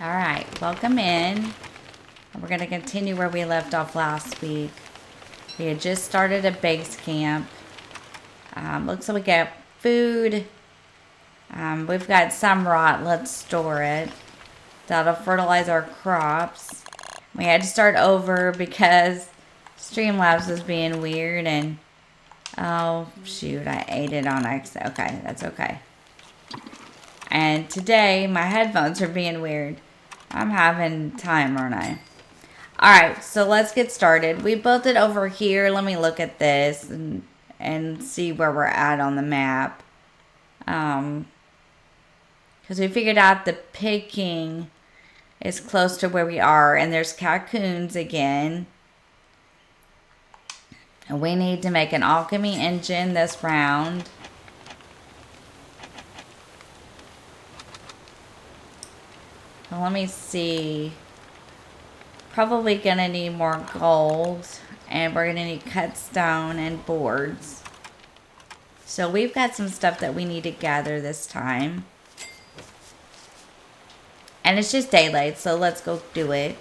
All right, welcome in. We're going to continue where we left off last week. We had just started a base camp. Looks like we got food. We've got some rot. Let's store it. That'll fertilize our crops. We had to start over because Streamlabs was being weird and... Oh, shoot, I ate it on accident. Okay, that's okay. And today, my headphones are being weird. I'm having time, aren't I? Alright, so let's get started. We built it over here. Let me look at this and see where we're at on the map. Because we figured out the Pig King is close to where we are. And there's Cocoons again. And we need to make an alchemy engine this round. Well, let me see. Probably gonna need more gold. And we're gonna need cut stone and boards. So we've got some stuff that we need to gather this time. And it's just daylight, so let's go do it.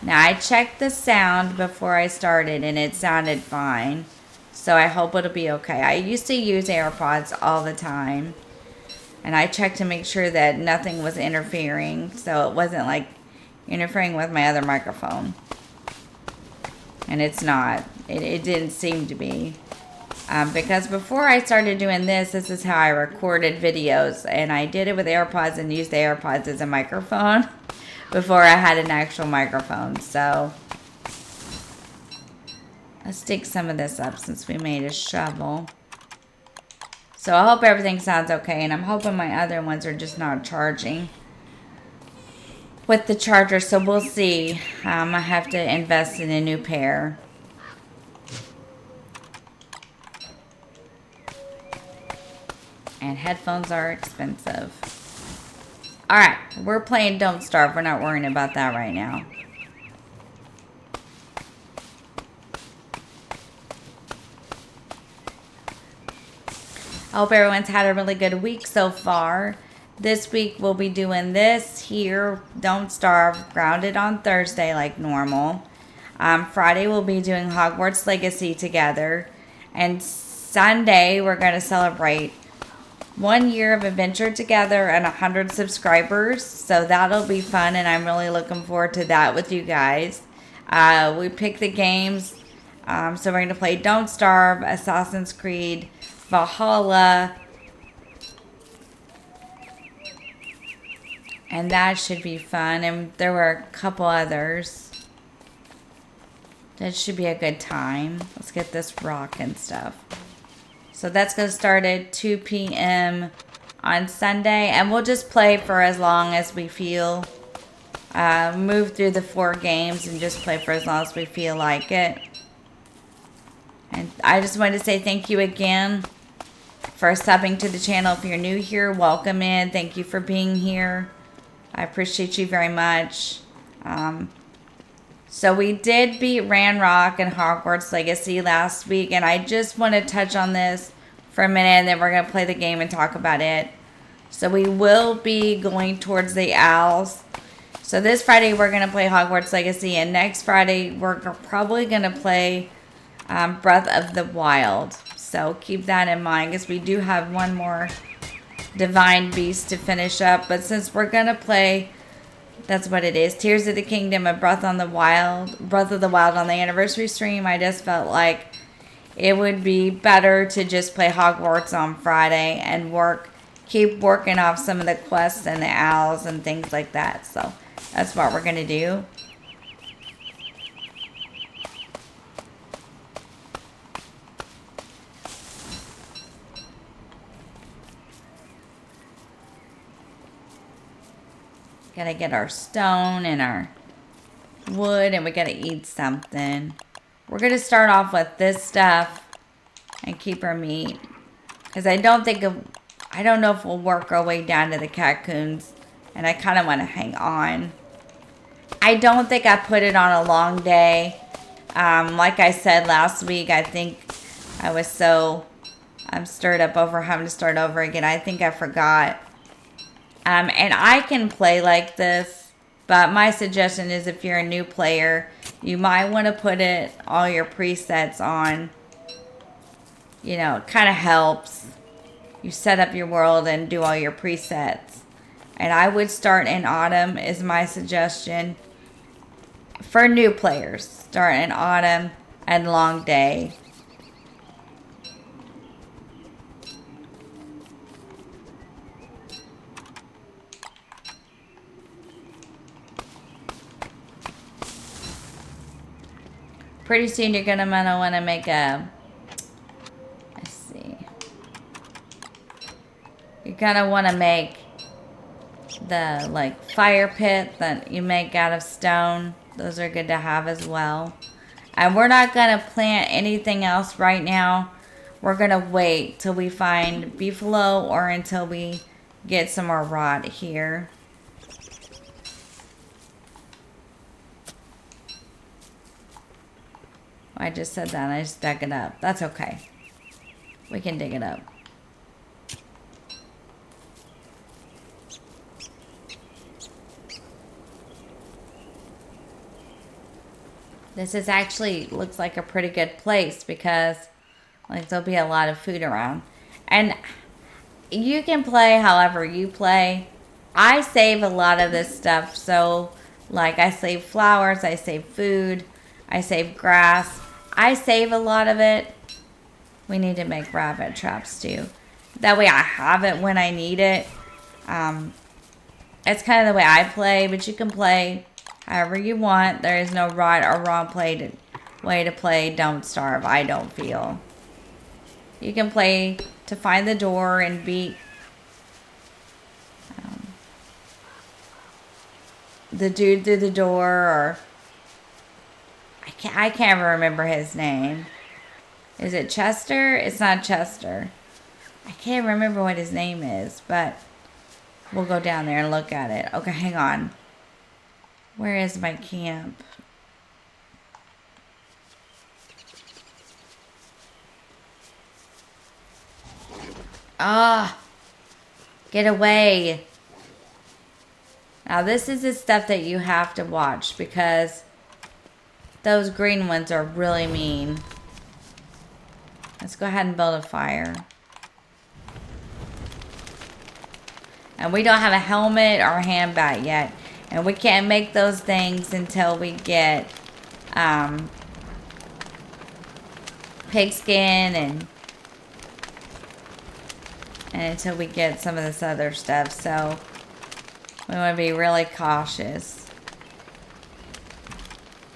Now, I checked the sound before I started, and it sounded fine. So I hope it'll be okay. I used to use AirPods all the time. And I checked to make sure that nothing was interfering. So it wasn't like interfering with my other microphone. And it's not. It didn't seem to be. Because before I started doing this is how I recorded videos. And I did it with AirPods and used the AirPods as a microphone. Before I had an actual microphone. So let's dig some of this up since we made a shovel. So I hope everything sounds okay, and I'm hoping my other ones are just not charging with the charger, so we'll see. I have to invest in a new pair. And headphones are expensive. Alright, we're playing Don't Starve. We're not worrying about that right now. I hope everyone's had a really good week so far. This week we'll be doing this here, Don't Starve, grounded on Thursday like normal. Friday we'll be doing Hogwarts Legacy together. And Sunday we're going to celebrate 1 year of adventure together and 100 subscribers. So that'll be fun and I'm really looking forward to that with you guys. We picked the games. So we're going to play Don't Starve, Assassin's Creed, Valhalla, and that should be fun. And there were a couple others. That should be a good time. Let's get this rock and stuff. So that's going to start at 2 p.m. on Sunday, and we'll just play for as long as we feel. Move through the 4 games and just play for as long as we feel like it. And I just wanted to say thank you again for subbing to the channel. If you're new here, welcome in. Thank you for being here. I appreciate you very much. So we did beat Ranrock and Hogwarts Legacy last week, and I just want to touch on this for a minute, and then we're going to play the game and talk about it. So we will be going towards the Owls. So this Friday we're going to play Hogwarts Legacy, and next Friday we're probably going to play Breath of the Wild. So keep that in mind because we do have one more Divine Beast to finish up. But since we're going to play, that's what it is, Tears of the Kingdom and Breath of the Wild on the anniversary stream, I just felt like it would be better to just play Hogwarts on Friday and keep working off some of the quests and the owls and things like that. So that's what we're going to do. Gotta get our stone and our wood, and we gotta eat something. We're gonna start off with this stuff and keep our meat. Because I don't know if we'll work our way down to the Cocoons. And I kind of want to hang on. I don't think I put it on a long day. Like I said last week, I think I was so stirred up over having to start over again. I think I forgot And I can play like this, but my suggestion is if you're a new player, you might want to put all your presets on. You know, it kind of helps. You set up your world and do all your presets. And I would start in autumn is my suggestion. For new players, start in autumn and long day. Pretty soon you're gonna want to make a, let's see. You're gonna want to make the like fire pit that you make out of stone. Those are good to have as well. And we're not going to plant anything else right now. We're going to wait till we find beefalo or until we get some more rot here. I just said that and I just dug it up. That's okay. We can dig it up. This is actually looks like a pretty good place because like there'll be a lot of food around. And you can play however you play. I save a lot of this stuff. So like I save flowers, I save food, I save grass. I save a lot of it. We need to make rabbit traps too. That way I have it when I need it. It's kind of the way I play, but you can play however you want. There is no right or wrong way to play Don't Starve, I don't feel. You can play to find the door and beat the dude through the door, or I can't remember his name. Is it Chester? It's not Chester. I can't remember what his name is, but we'll go down there and look at it. Okay, hang on. Where is my camp? Ah, get away. Now this is the stuff that you have to watch because those green ones are really mean. Let's go ahead and build a fire. And we don't have a helmet or a hand bat yet. And we can't make those things until we get pigskin and until we get some of this other stuff. So we want to be really cautious.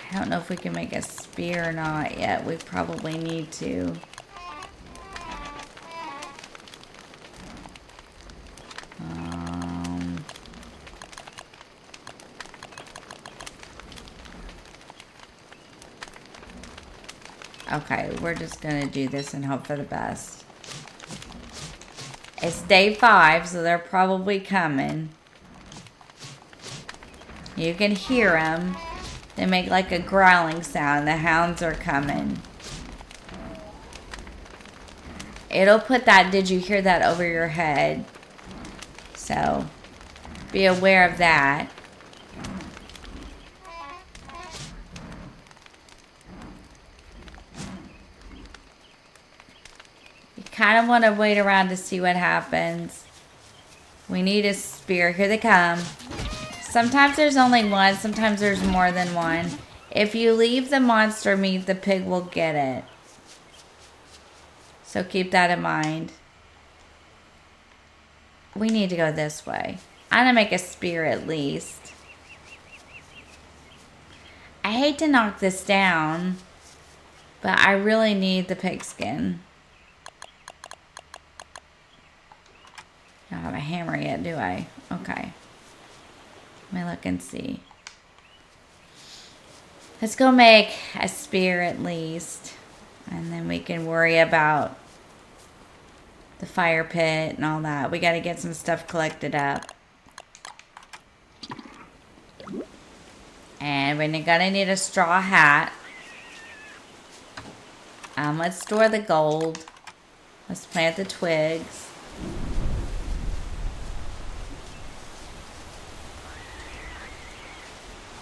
I don't know if we can make a spear or not yet. We probably need to. Okay, we're just going to do this and hope for the best. It's day 5, so they're probably coming. You can hear them. They make like a growling sound. The hounds are coming. It'll put that, did you hear that, over your head. So, be aware of that. Kind of want to wait around to see what happens. We need a spear. Here they come. Sometimes there's only one. Sometimes there's more than one. If you leave the monster meat, the pig will get it. So keep that in mind. We need to go this way. I'm going to make a spear at least. I hate to knock this down, but I really need the pigskin. I don't have a hammer yet, do I? Okay. Let me look and see. Let's go make a spear at least. And then we can worry about the fire pit and all that. We got to get some stuff collected up. And we're going to need a straw hat. Let's store the gold. Let's plant the twigs.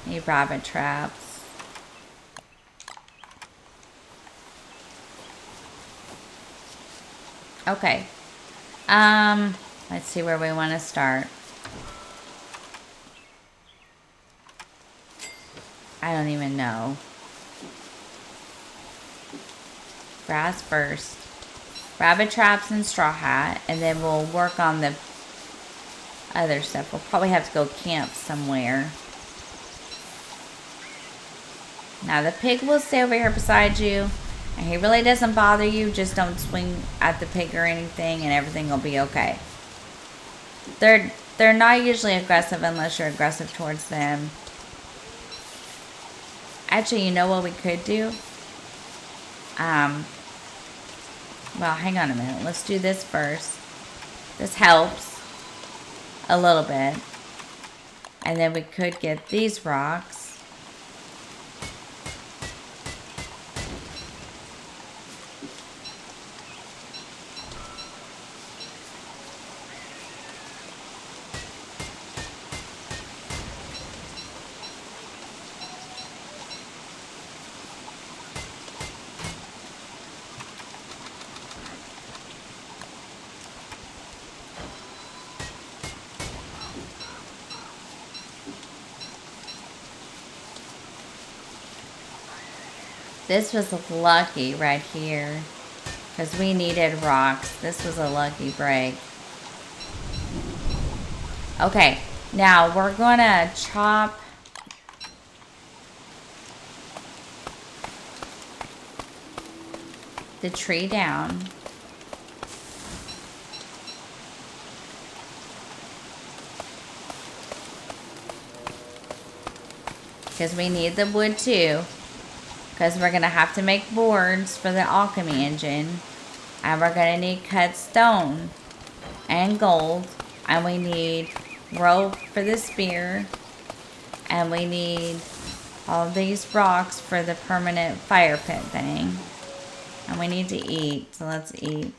Need rabbit traps. Okay. Let's see where we want to start. I don't even know. Grass first. Rabbit traps and straw hat, and then we'll work on the other stuff. We'll probably have to go camp somewhere. Now the pig will stay over here beside you, and he really doesn't bother you. Just don't swing at the pig or anything, and everything will be okay. They're not usually aggressive unless you're aggressive towards them. Actually, you know what we could do? Well, hang on a minute. Let's do this first. This helps a little bit. And then we could get these rocks. This was lucky right here, because we needed rocks. This was a lucky break. Okay, now we're gonna chop the tree down. Because we need the wood too. Because we're going to have to make boards for the alchemy engine. And we're going to need cut stone and gold. And we need rope for the spear. And we need all these rocks for the permanent fire pit thing. And we need to eat. So let's eat.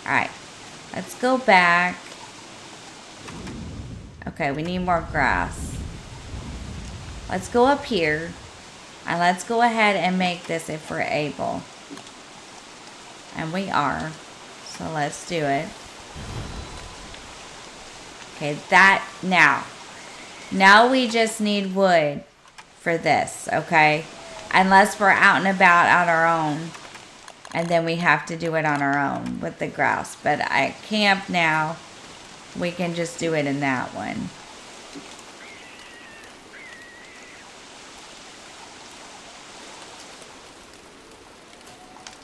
Alright. Let's go back. Okay, we need more grass. Let's go up here, and let's go ahead and make this if we're able. And we are, so let's do it. Okay, now we just need wood for this, okay? Unless we're out and about on our own, and then we have to do it on our own with the grass. But at camp now, we can just do it in that one.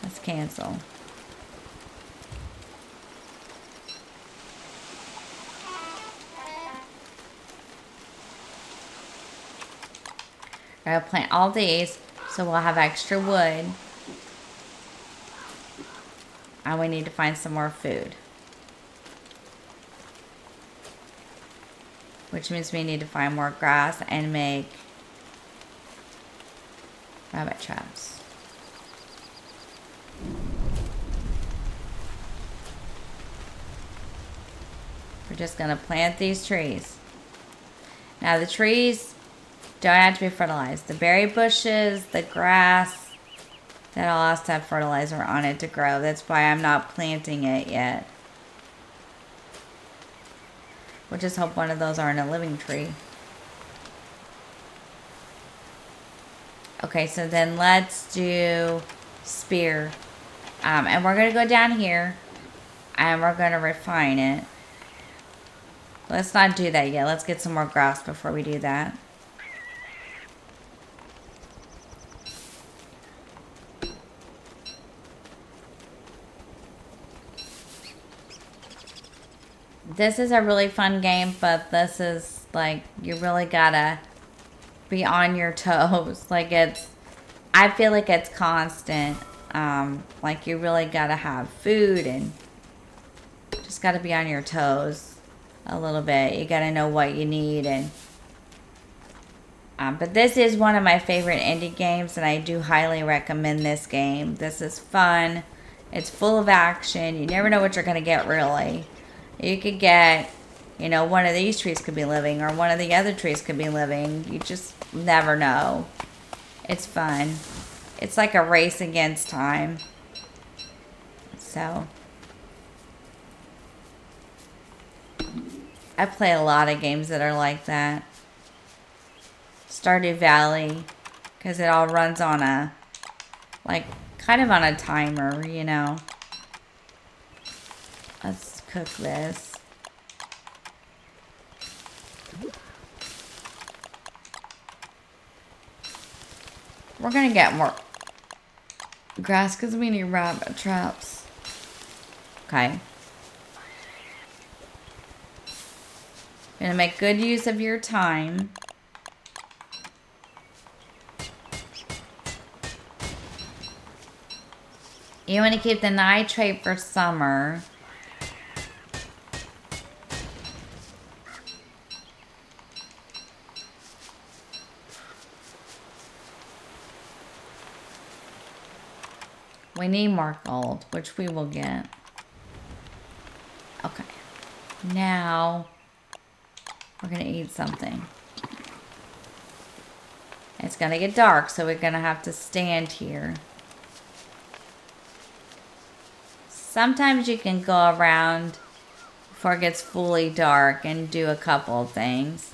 Let's cancel. I'll plant all these so we'll have extra wood. And we need to find some more food. Which means we need to find more grass and make rabbit traps. We're just going to plant these trees. Now the trees don't have to be fertilized. The berry bushes, the grass, that all has to have fertilizer on it to grow. That's why I'm not planting it yet. We'll just hope one of those aren't a living tree. Okay, so then let's do spear. And we're going to go down here. And we're going to refine it. Let's not do that yet. Let's get some more grass before we do that. This is a really fun game, but this is like, you really gotta be on your toes. Like I feel like it's constant. Like you really gotta have food and just gotta be on your toes a little bit. You gotta know what you need. And but this is one of my favorite indie games, and I do highly recommend this game. This is fun. It's full of action. You never know what you're gonna get, really. You could get You know, one of these trees could be living or one of the other trees could be living. You just never know. It's fun. It's like a race against time. So, I play a lot of games that are like that. Stardew Valley, because it all runs on a, like, kind of on a timer, you know. Let's cook this. We're gonna get more grass because we need rabbit traps. Okay. Gonna make good use of your time. You want to keep the nitrate for summer. We need more gold, which we will get. Okay. Now, we're going to eat something. It's going to get dark, so we're going to have to stand here. Sometimes you can go around before it gets fully dark and do a couple of things.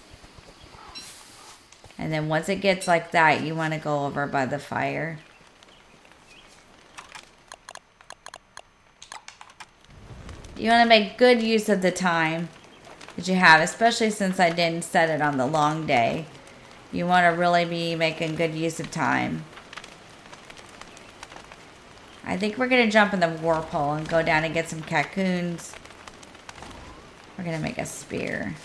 And then once it gets like that, you want to go over by the fire. You want to make good use of the time that you have, especially since I didn't set it on the long day. You want to really be making good use of time. I think we're going to jump in the warp hole and go down and get some cocoons. We're going to make a spear.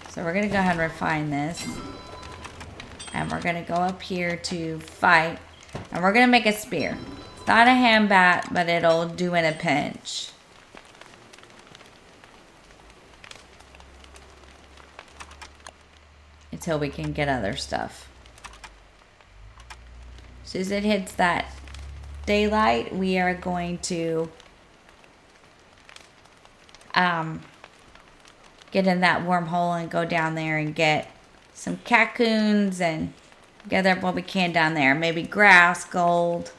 So we're going to go ahead and refine this. And we're going to go up here to fight. And we're going to make a spear. It's not a hand bat, but it'll do in a pinch. Until we can get other stuff. As soon as it hits that daylight, we are going to get in that wormhole and go down there and get some cocoons and gather up what we can down there. Maybe grass, gold.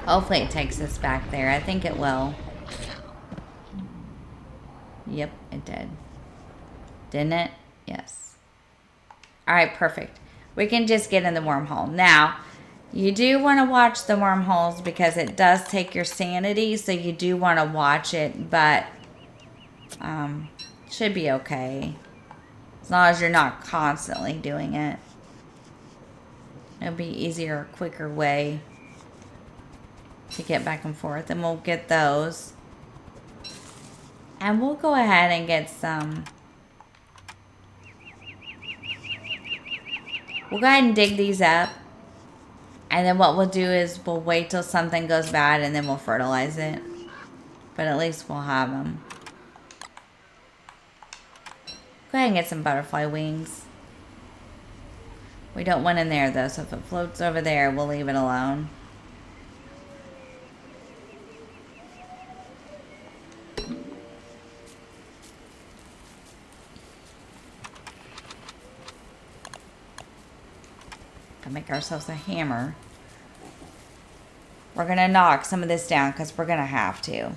Hopefully it takes us back there. I think it will. Yep, it did. Didn't it? Yes. Alright, perfect. We can just get in the wormhole. Now, you do want to watch the wormholes because it does take your sanity, so you do want to watch it, but should be okay. As long as you're not constantly doing it. It'll be easier, quicker way to get back and forth, and we'll get those. And we'll go ahead and get some. We'll go ahead and dig these up. And then what we'll do is we'll wait till something goes bad and then we'll fertilize it. But at least we'll have them. Go ahead and get some butterfly wings. We don't want in there though, so if it floats over there, we'll leave it alone. Make ourselves a hammer. We're gonna knock some of this down because we're gonna have to.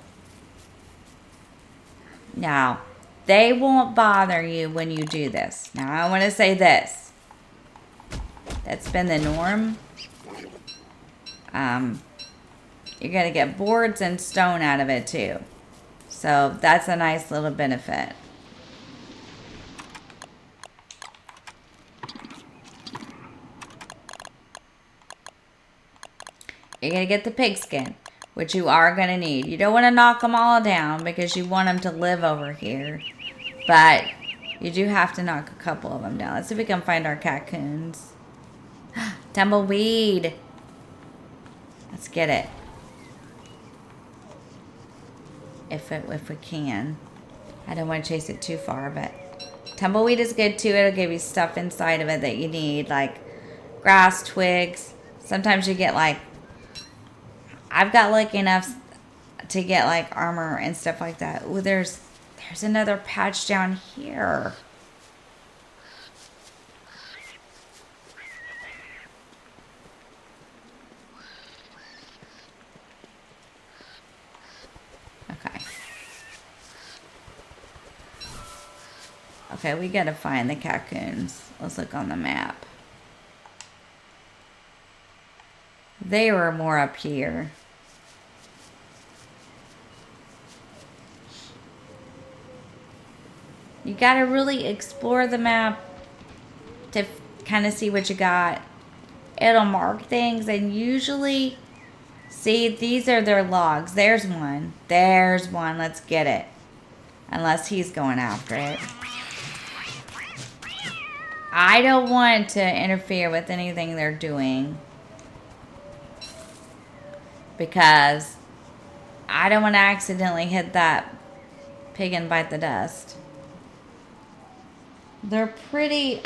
Now, they won't bother you when you do this. Now, I want to say this. That's been the norm. You're gonna get boards and stone out of it too. So that's a nice little benefit. You're going to get the pigskin, which you are going to need. You don't want to knock them all down because you want them to live over here. But you do have to knock a couple of them down. Let's see if we can find our cocoons. Tumbleweed. Let's get it. If we can. I don't want to chase it too far, but tumbleweed is good too. It'll give you stuff inside of it that you need, like grass, twigs, Sometimes you get like, I've got lucky enough to get like armor and stuff like that. Ooh, there's another patch down here. Okay. Okay, we gotta find the cocoons. Let's look on the map. They were more up here. You gotta really explore the map to kind of see what you got. It'll mark things, and usually, see, these are their logs. There's one. There's one. Let's get it. Unless he's going after it. I don't want to interfere with anything they're doing. Because I don't want to accidentally hit that pig and bite the dust. They're pretty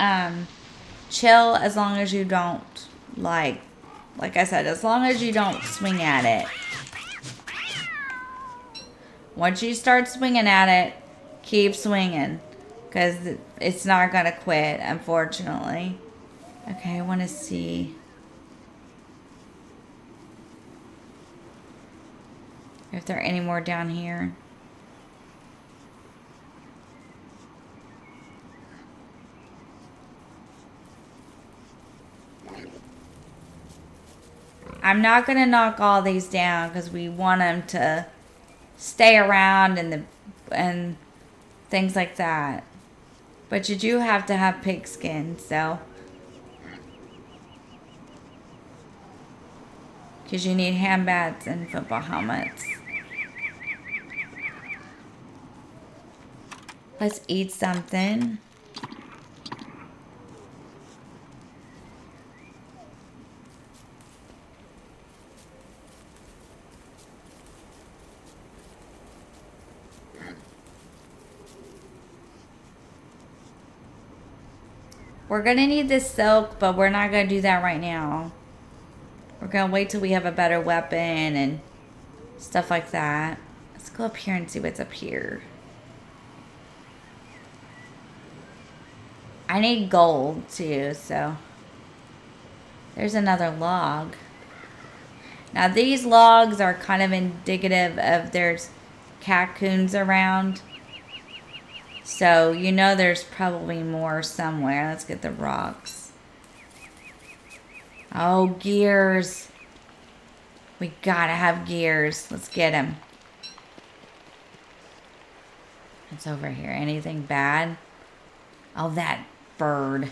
chill as long as you don't, like I said, as long as you don't swing at it. Once you start swinging at it, keep swinging. Because it's not going to quit, unfortunately. Okay, I want to see if there are any more down here. I'm not going to knock all these down because we want them to stay around and things like that. But you do have to have pig skin, so. Because you need hand bats and football helmets. Let's eat something. We're going to need this silk, but we're not going to do that right now. We're going to wait till we have a better weapon and stuff like that. Let's go up here and see what's up here. I need gold too, so. There's another log. Now these logs are kind of indicative of there's cocoons around. So, you know there's probably more somewhere. Let's get the rocks. Oh, gears. We gotta have gears. Let's get them. What's over here? Anything bad? Oh, that bird.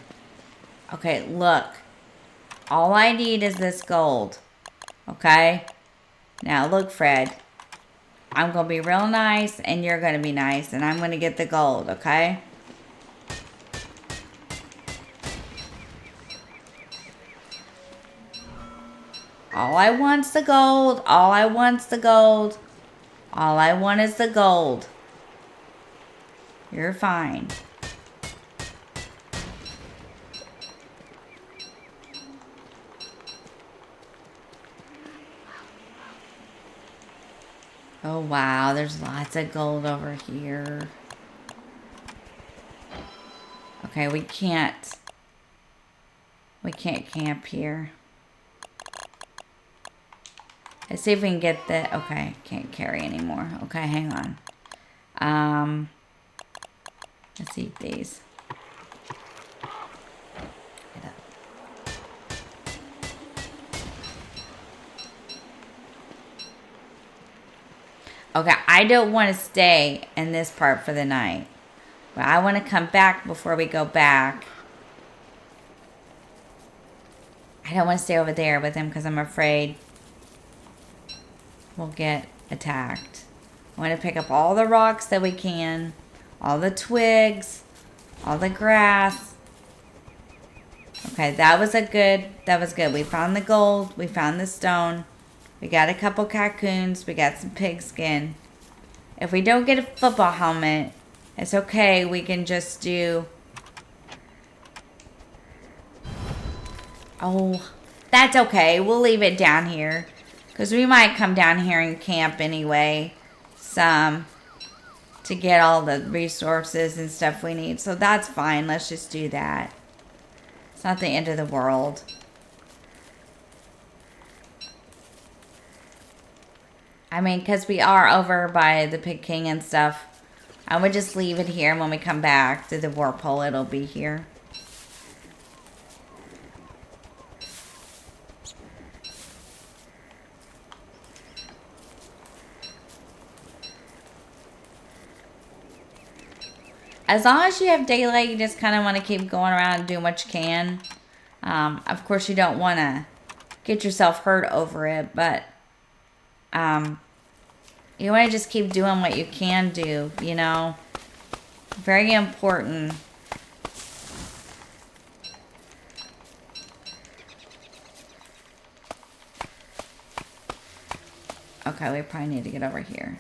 Okay, look. All I need is this gold. Okay? Now, look, Fred. I'm going to be real nice, and you're going to be nice, and I'm going to get the gold, okay? All I want's the gold. All I want's the gold. All I want is the gold. You're fine. Oh, wow. There's lots of gold over here. Okay, we can't camp here. Let's see if we can get the... Okay, can't carry anymore. Okay, hang on. Let's eat these. Okay, I don't want to stay in this part for the night. But I want to come back before we go back. I don't want to stay over there with him because I'm afraid we'll get attacked. I want to pick up all the rocks that we can. All the twigs. All the grass. Okay, that was good. We found the gold. We found the stone. We got a couple cocoons. We got some pig skin. If we don't get a football helmet, it's okay. We can just do... Oh, that's okay. We'll leave it down here. Because we might come down here and camp anyway. Some. To get all the resources and stuff we need. So that's fine. Let's just do that. It's not the end of the world. I mean, because we are over by the Pig King and stuff. I would just leave it here. And when we come back to the warp hole, it'll be here. As long as you have daylight, you just kind of want to keep going around and doing what you can. Of course, you don't want to get yourself hurt over it, but you want to just keep doing what you can do, you know. Very important. Okay, we probably need to get over here.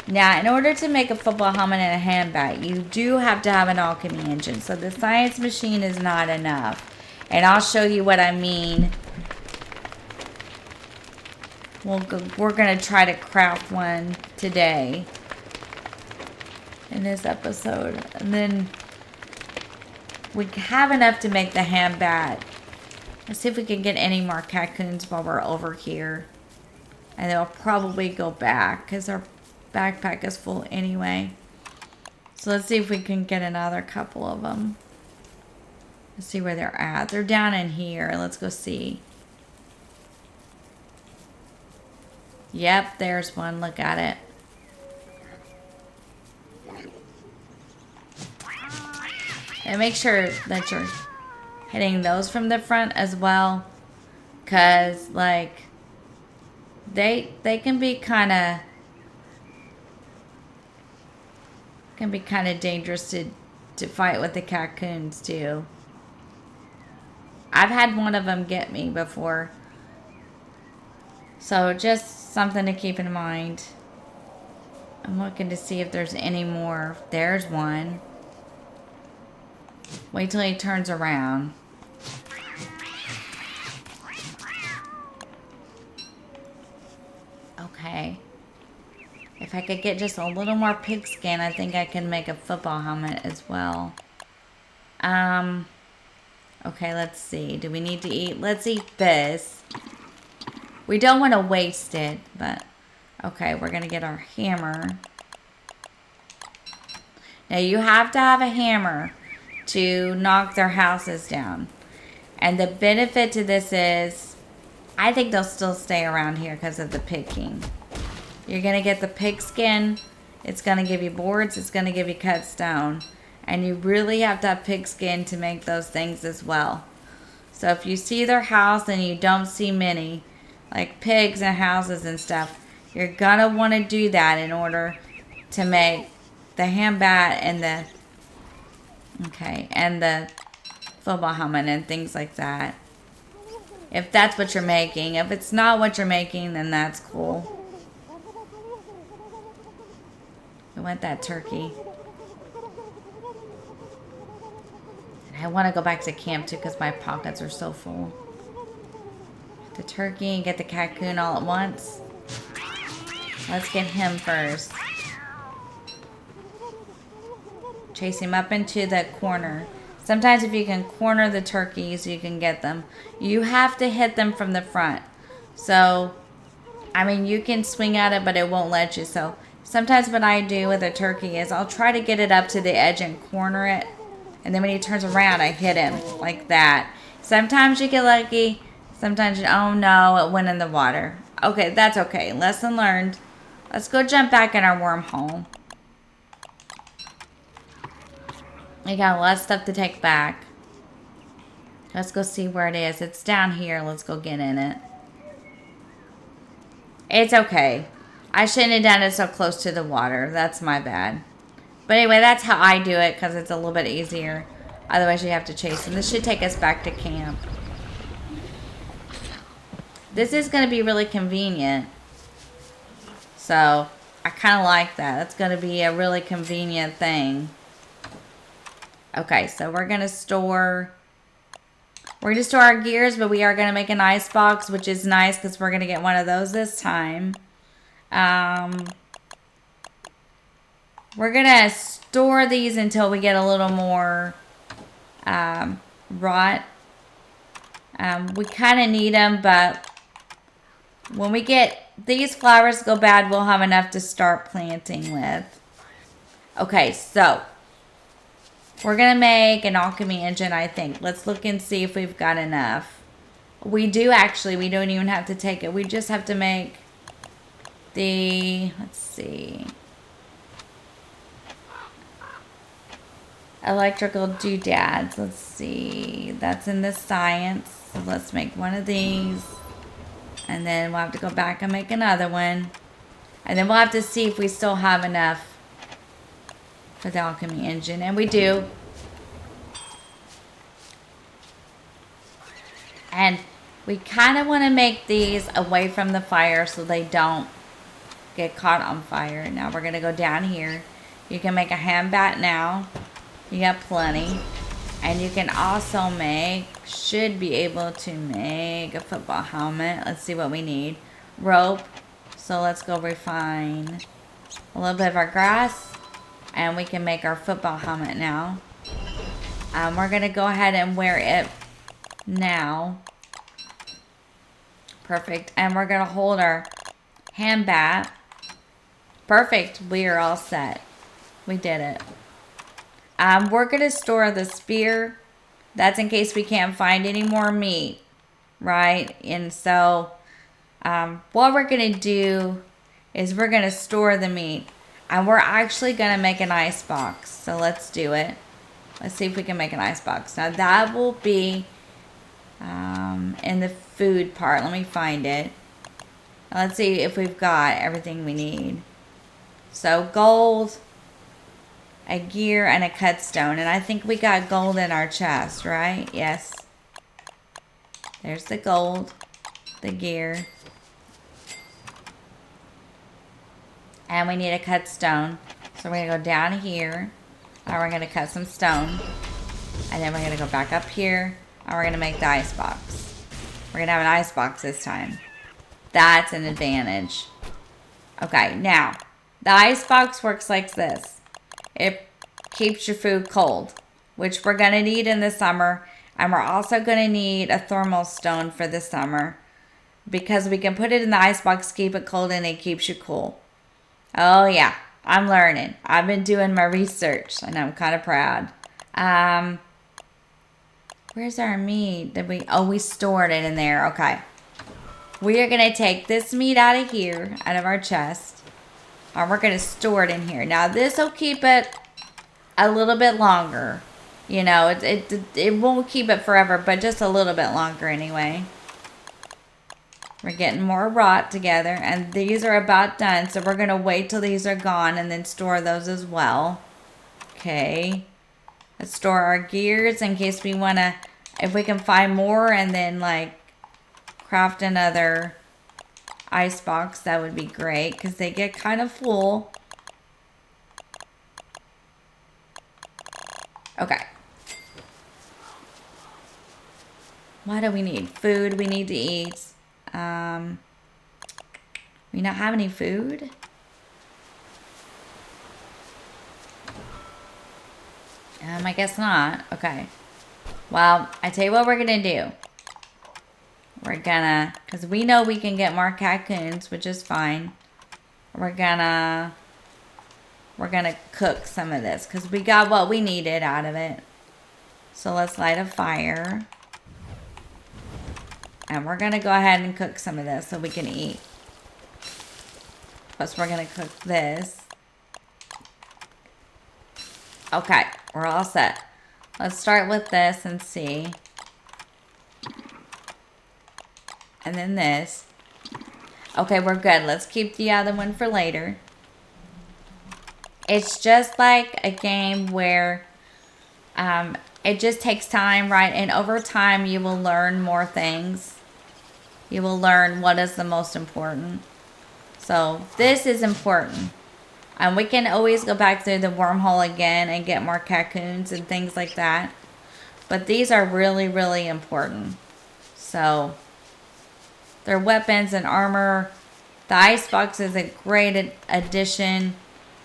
Now, in order to make a football helmet and a hand bat, you do have to have an alchemy engine. So the science machine is not enough. And I'll show you what I mean. We're going to try to craft one today in this episode. And then we have enough to make the hand bat. Let's see if we can get any more cocoons while we're over here. And then we'll probably go back because our backpack is full anyway. So let's see if we can get another couple of them. Let's see where they're at. They're down in here. Let's go see. Yep, there's one. Look at it. And make sure that you're hitting those from the front as well. Because, like, they can be kind of dangerous to fight with the cocoons too. I've had one of them get me before. So just something to keep in mind. I'm looking to see if there's any more. There's one. Wait till he turns around. Okay. If I could get just a little more pig skin, I think I can make a football helmet as well. Okay, let's see. Do we need to eat? Let's eat this. We don't want to waste it, but... Okay, we're going to get our hammer. Now, you have to have a hammer to knock their houses down. And the benefit to this is... I think they'll still stay around here because of the Pig King. You're going to get the pig skin. It's going to give you boards. It's going to give you cut stone. And you really have to have pig skin to make those things as well. So if you see their house and you don't see many, like pigs and houses and stuff, you're going to want to do that in order to make the hand bat and the football helmet and things like that. If that's what you're making. If it's not what you're making, then that's cool. I want that turkey. I want to go back to camp too because my pockets are so full. The turkey and get the cocoon all at once. Let's get him first. Chase him up into the corner. Sometimes if you can corner the turkeys, you can get them. You have to hit them from the front. So, I mean, you can swing at it, but it won't let you. So, sometimes what I do with a turkey is I'll try to get it up to the edge and corner it. And then when he turns around, I hit him like that. Sometimes you get lucky. Sometimes you, oh no, it went in the water. Okay, that's okay. Lesson learned. Let's go jump back in our wormhole. We got a lot of stuff to take back. Let's go see where it is. It's down here. Let's go get in it. It's okay. I shouldn't have done it so close to the water. That's my bad. But anyway, that's how I do it because it's a little bit easier. Otherwise, you have to chase them. This should take us back to camp. This is going to be really convenient. So, I kind of like that. That's going to be a really convenient thing. Okay, so we're going to store our gears, but we are going to make an ice box, which is nice because we're going to get one of those this time. We're going to store these until we get a little more rot. We kind of need them, but when we get these flowers go bad, we'll have enough to start planting with. Okay, so we're going to make an alchemy engine, I think. Let's look and see if we've got enough. We do actually. We don't even have to take it. We just have to make the, let's see, electrical doodads. Let's see. That's in the science. So let's make one of these. And then we'll have to go back and make another one. And then we'll have to see if we still have enough for the alchemy engine. And we do. And we kind of want to make these away from the fire so they don't get caught on fire. Now we're going to go down here. You can make a hand bat now. You got plenty. And you can also make, should be able to make a football helmet. Let's see what we need. Rope. So let's go refine a little bit of our grass. And we can make our football helmet now. We're going to go ahead and wear it now. Perfect. And we're going to hold our hand bat. Perfect. We are all set. We did it. We're going to store the spear. That's in case we can't find any more meat, right? And so what we're going to do is we're going to store the meat. And we're actually going to make an ice box. So let's do it. Let's see if we can make an ice box. Now that will be in the food part. Let me find it. Now, let's see if we've got everything we need. So gold, a gear, and a cut stone. And I think we got gold in our chest, right? Yes. There's the gold, the gear. And we need a cut stone. So we're going to go down here. And we're going to cut some stone. And then we're going to go back up here. And we're going to make the ice box. We're going to have an ice box this time. That's an advantage. Okay, now, the ice box works like this. It keeps your food cold, which we're going to need in the summer. And we're also going to need a thermal stone for the summer. Because we can put it in the ice box, keep it cold, and it keeps you cool. Oh, yeah. I'm learning. I've been doing my research, and I'm kind of proud. Where's our meat? We stored it in there. Okay. We are going to take this meat out of here, out of our chest. And we're going to store it in here. Now, this will keep it a little bit longer. You know, it won't keep it forever, but just a little bit longer anyway. We're getting more rot together, and these are about done, so we're going to wait till these are gone and then store those as well. Okay. Let's store our gears in case we want to, if we can find more and then, like, craft another ice box, that would be great because they get kind of full. Okay. What do we need? Food we need to eat. We not have any food? I guess not. Okay. Well, I tell you what we're going to do. We're gonna, because we know we can get more cocoons, which is fine. We're gonna cook some of this because we got what we needed out of it. So let's light a fire. And we're going to go ahead and cook some of this so we can eat. Plus, we're going to cook this. Okay, we're all set. Let's start with this and see. And then this. Okay, we're good. Let's keep the other one for later. It's just like a game where it just takes time, right? And over time, you will learn more things. You will learn what is the most important. So this is important. We can always go back through the wormhole again and get more cocoons and things like that. But these are really, really important. So, their weapons and armor. The icebox is a great addition.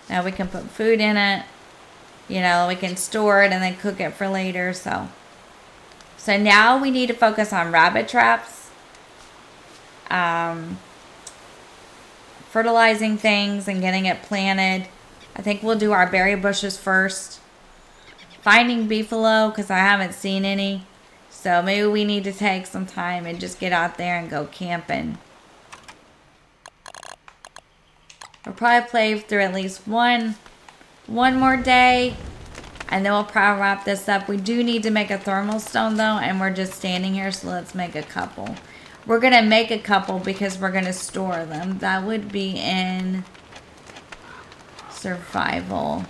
Now we can put food in it. You know, we can store it and then cook it for later. So now we need to focus on rabbit traps. Fertilizing things and getting it planted. I think we'll do our berry bushes first. Finding beefalo, because I haven't seen any. So maybe we need to take some time and just get out there and go camping. We'll probably play through at least one more day. And then we'll probably wrap this up. We do need to make a thermal stone though. And we're just standing here. So let's make a couple. We're going to make a couple because we're going to store them. That would be in survival.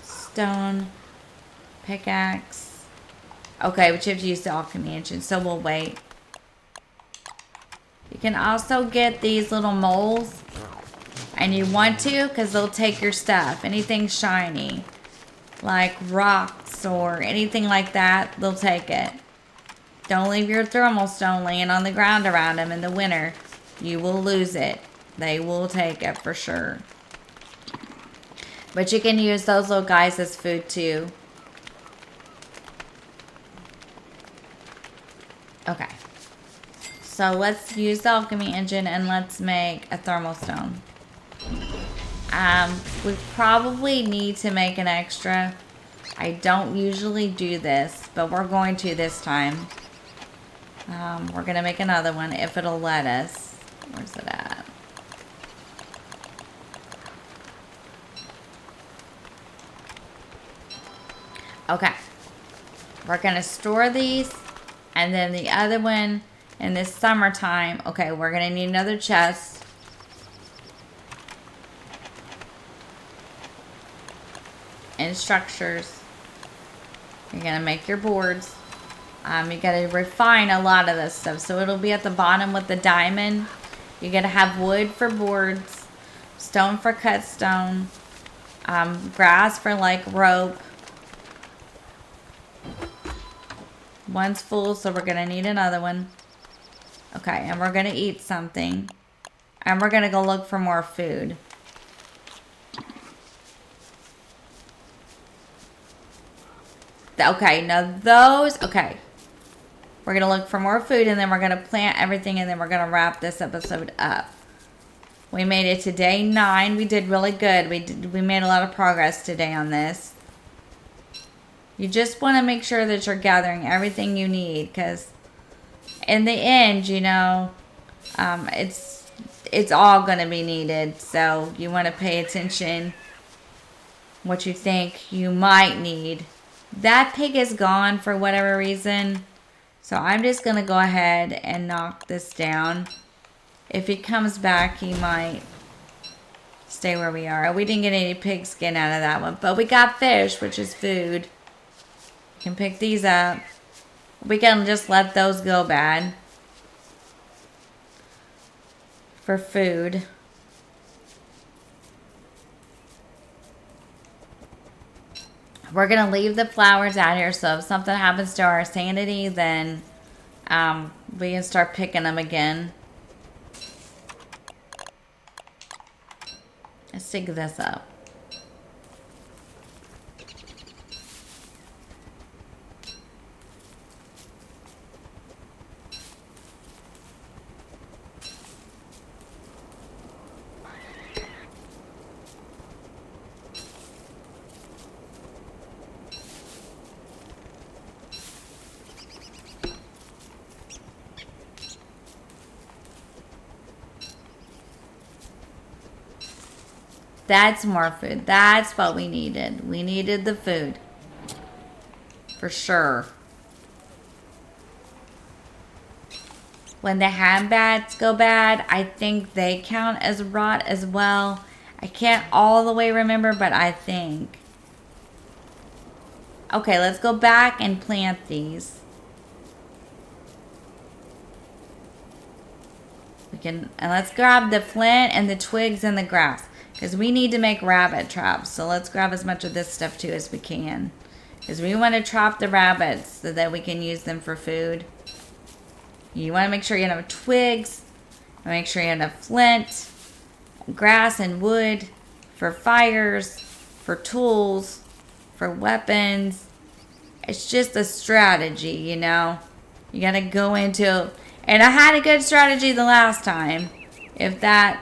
Stone. Pickaxe. Okay, we have to use the alchemy engine. So we'll wait. You can also get these little moles. And you want to because they'll take your stuff. Anything shiny. Like rocks or anything like that, they'll take it. Don't leave your thermal stone laying on the ground around them in the winter. You will lose it. They will take it for sure. But you can use those little guys as food too. Okay. So let's use the alchemy engine and let's make a thermal stone. We probably need to make an extra. I don't usually do this, but we're going to this time. We're going to make another one if it'll let us. Where's it at? Okay. We're going to store these. And then the other one in this summertime. Okay, we're going to need another chest. And structures. You're going to make your boards. You got to refine a lot of this stuff. So it'll be at the bottom with the diamond. You're going to have wood for boards. Stone for cut stone. Grass for like rope. One's full, so we're going to need another one. Okay, and we're going to eat something. And we're going to go look for more food. Okay, now those, okay. We're going to look for more food and then we're going to plant everything and then we're going to wrap this episode up. We made it to day 9. We did really good. We made a lot of progress today on this. You just want to make sure that you're gathering everything you need because in the end, you know, it's all going to be needed. So you want to pay attention what you think you might need. That pig is gone for whatever reason. So I'm just going to go ahead and knock this down. If he comes back, he might stay where we are. We didn't get any pig skin out of that one. But we got fish, which is food. We can pick these up. We can just let those go bad. For food. We're going to leave the flowers out here. So if something happens to our sanity, then we can start picking them again. Let's dig this up. That's more food. That's what we needed. We needed the food. For sure. When the hand bats go bad, I think they count as rot as well. I can't all the way remember, but I think. Okay, let's go back and plant these. We And let's grab the flint and the twigs and the grass. Because we need to make rabbit traps. So let's grab as much of this stuff too as we can. Because we want to trap the rabbits so that we can use them for food. You want to make sure you have twigs. Make sure you have enough flint, grass and wood for fires, for tools, for weapons. It's just a strategy, you know. You got to go into... And I had a good strategy the last time. If that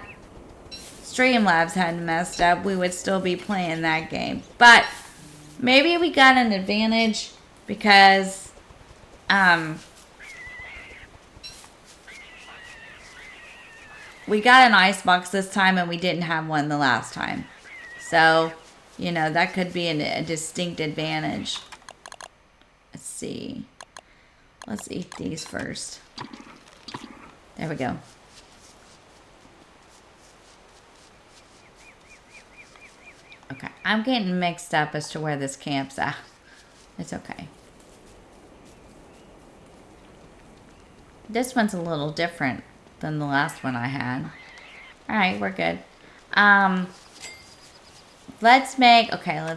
Streamlabs hadn't messed up, we would still be playing that game. But maybe we got an advantage because we got an icebox this time and we didn't have one the last time. So, you know, that could be a distinct advantage. Let's see. Let's eat these first. There we go. Okay, I'm getting mixed up as to where this camp's at. It's okay. This one's a little different than the last one I had. Alright, we're good. Let's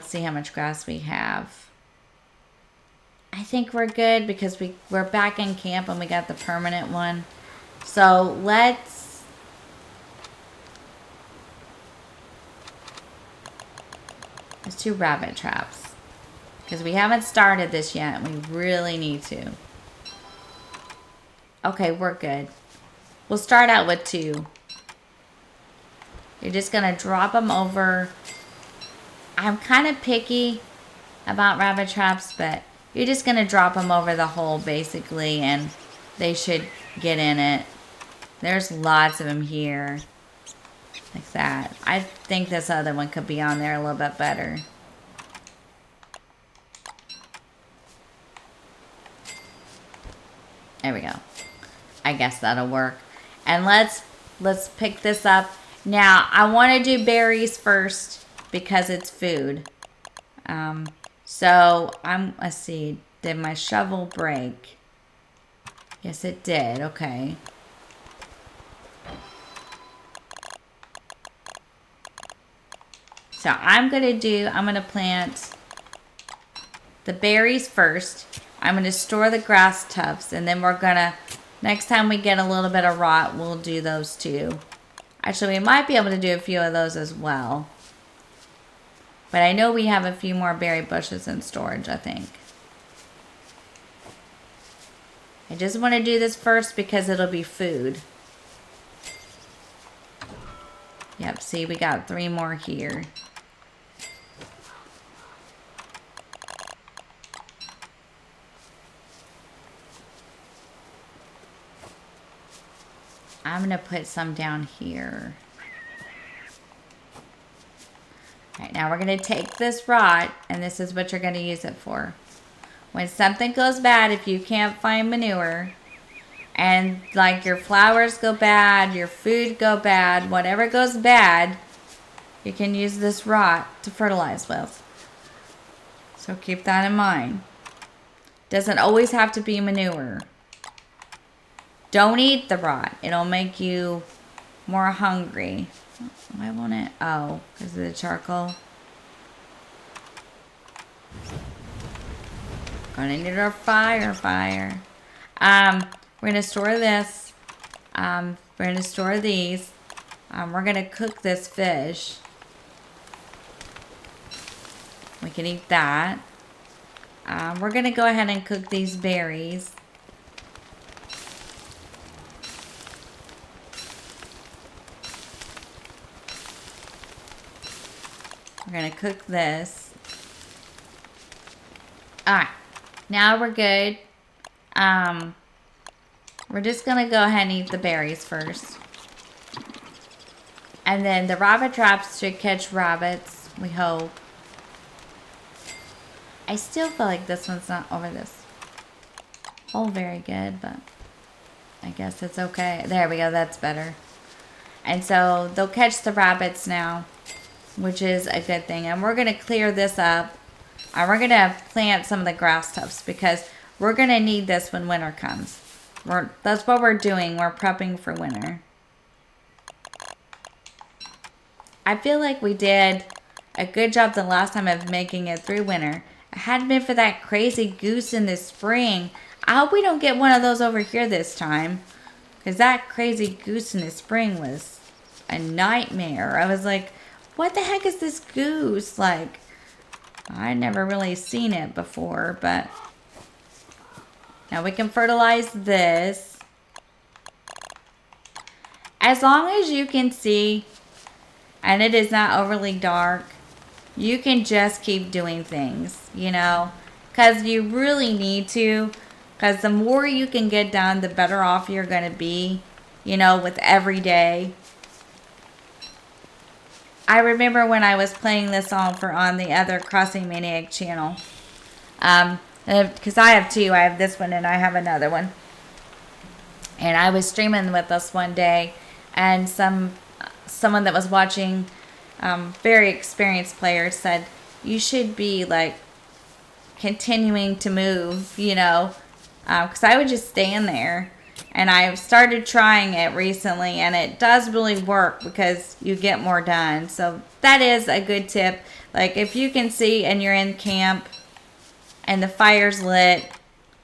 see how much grass we have. I think we're good because we're back in camp and we got the permanent one. So let's do rabbit traps. Because we haven't started this yet and we really need to. Okay, we're good. We'll start out with 2. You're just going to drop them over. I'm kind of picky about rabbit traps, but you're just going to drop them over the hole basically and they should get in it. There's lots of them here. Like that. I think this other one could be on there a little bit better. There we go. I guess that'll work. And let's pick this up. Now, I want to do berries first because it's food. Let's see. Did my shovel break? Yes, it did. Okay. So I'm going to plant the berries first. I'm going to store the grass tufts and then we're going to, next time we get a little bit of rot, we'll do those too. Actually, we might be able to do a few of those as well. But I know we have a few more berry bushes in storage, I think. I just want to do this first because it'll be food. Yep, see, we got 3 more here. I'm going to put some down here. Alright, now we're going to take this rot, and this is what you're going to use it for. When something goes bad, if you can't find manure, and like your flowers go bad, your food go bad, whatever goes bad, you can use this rot to fertilize with. So keep that in mind. Doesn't always have to be manure. Don't eat the rot. It'll make you more hungry. Why won't it? Oh, because of the charcoal. Gonna need our fire. We're gonna store this. We're gonna store these. We're gonna cook this fish. We can eat that. We're gonna go ahead and cook these berries. We're going to cook this. Alright. Now we're good. We're just going to go ahead and eat the berries first. And then the rabbit traps should catch rabbits, we hope. I still feel like this one's not over this hole very good, but I guess it's okay. There we go. That's better. And so they'll catch the rabbits now, which is a good thing. And we're going to clear this up. And we're going to plant some of the grass tufts because we're going to need this when winter comes. That's what we're doing. We're prepping for winter. I feel like we did a good job the last time of making it through winter. It hadn't been for that crazy goose in the spring. I hope we don't get one of those over here this time. Because that crazy goose in the spring was a nightmare. I was like, what the heck is this goose? Like, I'd never really seen it before, but now we can fertilize this. As long as you can see, and it is not overly dark, you can just keep doing things, you know, because you really need to. Because the more you can get done, the better off you're going to be, you know, with every day. I remember when I was playing this on the other Crossing Maniac channel. Because I have two. I have this one and I have another one. And I was streaming with us one day. And someone that was watching, very experienced players, said, you should be, like, continuing to move, you know. Because I would just stand there, and I started trying it recently, and it does really work because you get more done. So that is a good tip. Like, if you can see and you're in camp and the fire's lit,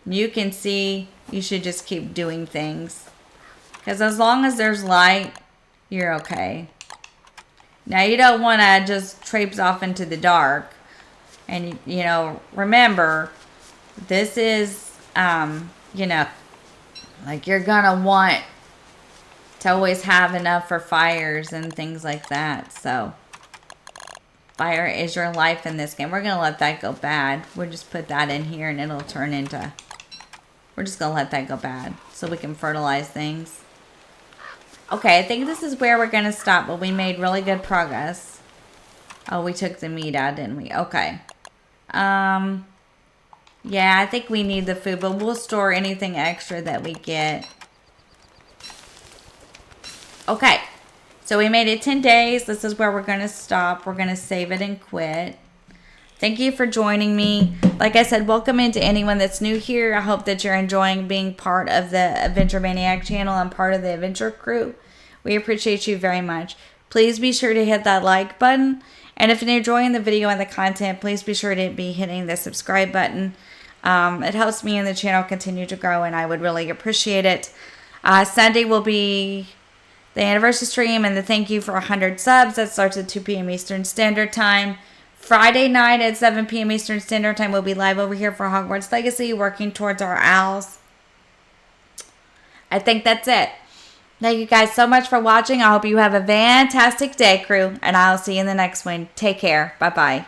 you can see, you should just keep doing things. Because as long as there's light, you're okay. Now, you don't want to just traipse off into the dark. And, you know, remember, this is... you know, like you're gonna want to always have enough for fires and things like that. So fire is your life in this game. We're gonna let that go bad. We'll just put that in here and it'll turn into, we're just gonna let that go bad so we can fertilize things. Okay, I think this is where we're gonna stop, but we made really good progress. Oh, we took the meat out, didn't we? Okay. Yeah, I think we need the food, but we'll store anything extra that we get. Okay, so we made it 10 days. This is where we're going to stop. We're going to save it and quit. Thank you for joining me. Like I said, welcome into anyone that's new here. I hope that you're enjoying being part of the Adventure Maniac channel and part of the adventure crew. We appreciate you very much. Please be sure to hit that like button. And if you're enjoying the video and the content, please be sure to be hitting the subscribe button. It helps me and the channel continue to grow, and I would really appreciate it. Sunday will be the anniversary stream and the thank you for 100 subs. That starts at 2 p.m. Eastern Standard Time. Friday night at 7 p.m. Eastern Standard Time, we'll be live over here for Hogwarts Legacy, working towards our owls. I think that's it. Thank you guys so much for watching. I hope you have a fantastic day, crew, and I'll see you in the next one. Take care. Bye-bye.